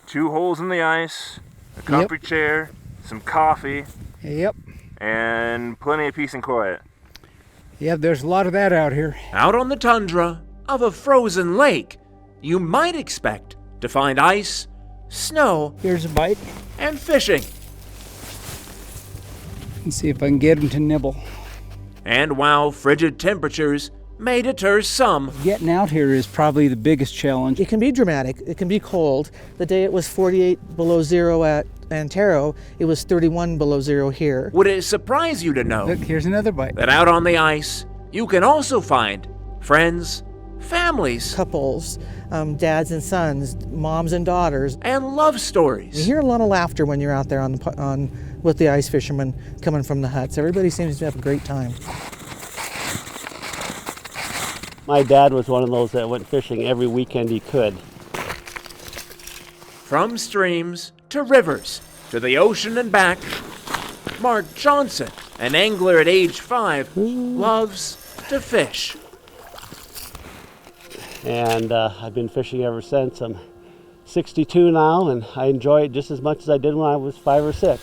2 holes in the ice, a comfy chair, some coffee. Yep. And plenty of peace and quiet. Yeah, there's a lot of that out here. Out on the tundra of a frozen lake, you might expect to find ice, snow, Here's a bite. and fishing. Let's see if I can get him to nibble. And while frigid temperatures may deter some, Getting out here is probably the biggest challenge. It can be dramatic. It can be cold. The day it was 48 below zero at Antero, it was 31 below zero here. would it surprise you to know Look, here's another bite. that out on the ice, you can also find friends, families, Couples, dads and sons, moms and daughters. and love You stories. hear a lot of laughter when you're out there with the ice fishermen coming from the huts. Everybody seems to have a great time. My dad was one of those that went fishing every weekend he could. From streams to rivers to the ocean and back, Mark Johnson, an angler at age 5, loves to fish. And I've been fishing ever since. I'm 62 now, and I enjoy it just as much as I did when I was 5 or 6.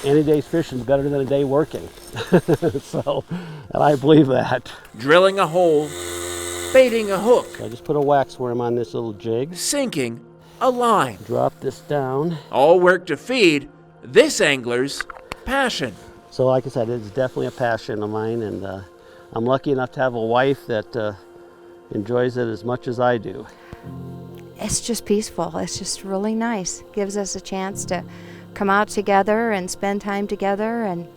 Any day's fishing is better than a day working. So, and I believe that. Drilling a hole, baiting a hook, So I just put a wax worm on this little jig, sinking a line. drop this down. All work to feed this angler's passion. So like I said, it's definitely a passion of mine, and I'm lucky enough to have a wife that enjoys it as much as I do. It's just peaceful. It's just really nice. Gives us a chance to come out together and spend time together and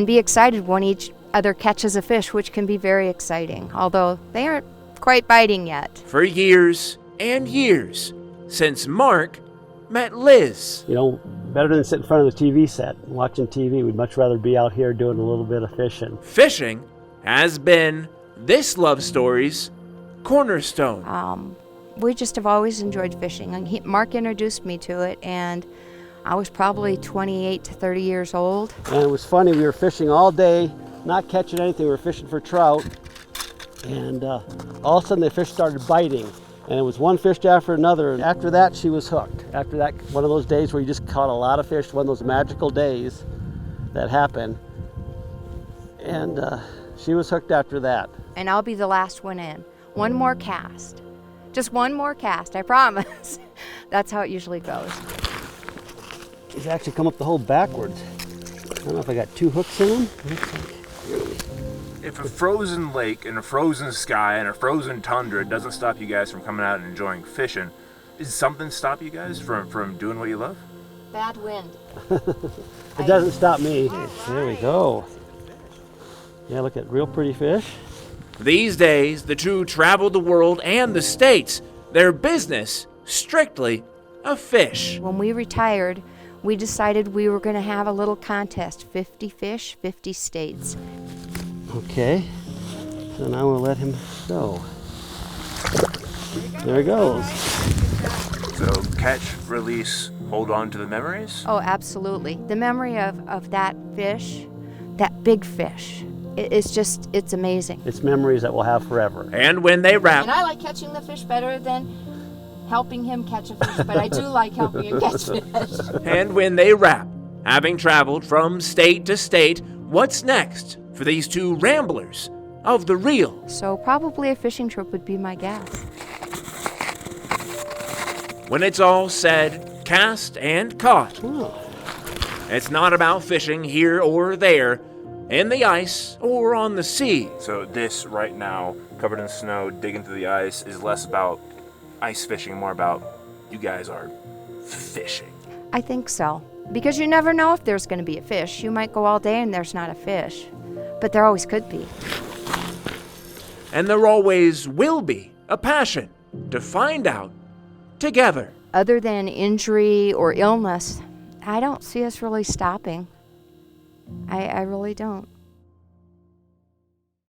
be excited when each other catches a fish, which can be very exciting, although they aren't quite biting yet. For years and years since Mark met Liz. You know, better than sit in front of the TV set watching TV. We'd much rather be out here doing a little bit of fishing. Fishing has been this love story's cornerstone. We just have always enjoyed fishing. And Mark introduced me to it, and I was probably 28 to 30 years old. And it was funny, we were fishing all day, not catching anything. We were fishing for trout, and all of a sudden the fish started biting. And it was one fish after another, and after that she was hooked. After that, one of those days where you just caught a lot of fish, one of those magical days that happen. And she was hooked after that. And I'll be the last one in. One more cast. Just one more cast, I promise. That's how it usually goes. He's actually come up the hole backwards. I don't know if I got 2 hooks in him. If a frozen lake and a frozen sky and a frozen tundra doesn't stop you guys from coming out and enjoying fishing, does something stop you guys from doing what you love? Bad wind. It doesn't stop me. There we go. Yeah, look at real pretty fish. These days, the two travel the world and the states. Their business, strictly a fish. When we retired, we decided we were going to have a little contest, 50 fish, 50 states. Okay, so now we'll let him go. There he goes. So catch, release, hold on to the memories? Oh, absolutely. The memory of that fish, that big fish, it's amazing. It's memories that we'll have forever. And when they wrap, And I like catching the fish better than helping him catch a fish, but I do like helping him catch fish. and when they wrap, having traveled from state to state, what's next for these two ramblers of the reel? So probably a fishing trip would be my guess. When it's all said, cast and caught. Oh. It's not about fishing here or there, in the ice or on the sea. So this right now, covered in snow, digging through the ice, is less about ice fishing, more about you guys are fishing. I think so. Because you never know if there's going to be a fish. You might go all day and there's not a fish. But there always could be. And there always will be a passion to find out together. Other than injury or illness, I don't see us really stopping. I really don't.